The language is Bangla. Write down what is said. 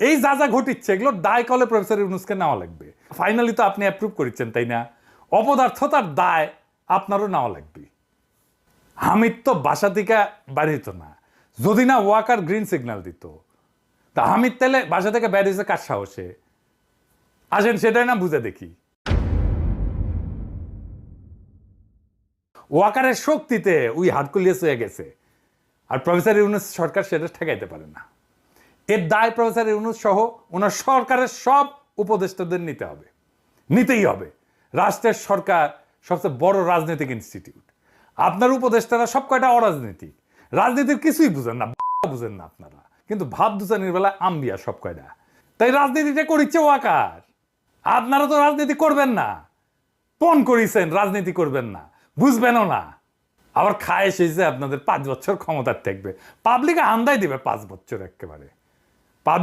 এই যা যা ঘটিচ্ছে এগুলোর দায় কলে প্রফেসর ইউনূসকে নেওয়া লাগবে। ফাইনালি তো আপনি অ্যাপ্রুভ করেছেন, তাই না? অপদার্থতার দায় আপনারও নেওয়া লাগবে। হামিদ তো বাসা থেকে বাড়ি হতো না যদি না ওয়াকার গ্রিন সিগন্যাল দিত। তা হামিদ তাহলে বাসা থেকে বেরিয়েছে কার সাহসে? আসেন সেটাই না বুঝে দেখি। ওয়াকারের শক্তিতে ওই হারকুলিয়াস হয়ে গেছে, আর প্রফেসর ইউনূস সরকার সেটা ঠেকাইতে পারে না। এর দায় প্রফেসর ইউনূস সহ ওনার সরকারের সব উপদেষ্টাদের নিতে হবে, নিতেই হবে। রাষ্ট্রের সরকার সবচেয়ে বড় রাজনৈতিক ইনস্টিটিউট। আপনার উপদেষ্টারা সব কয়টা অরাজনৈতিক, রাজনীতির কিছুই বুঝেন না, বুঝেন না আপনারা, কিন্তু ভাব দুচানির বেলা আম্বিয়া সব কয়টা। তাই রাজনীতিটা করিচ্ছে ওয়াকার। আপনারা তো রাজনীতি করবেন না, পণ করিছেন রাজনীতি করবেন না, বুঝবেনও না। আবার খায় এসেছে আপনাদের 5 বছর ক্ষমতার থাকবে, পাবলিক আন্দাই দিবে 5 বছর একেবারে।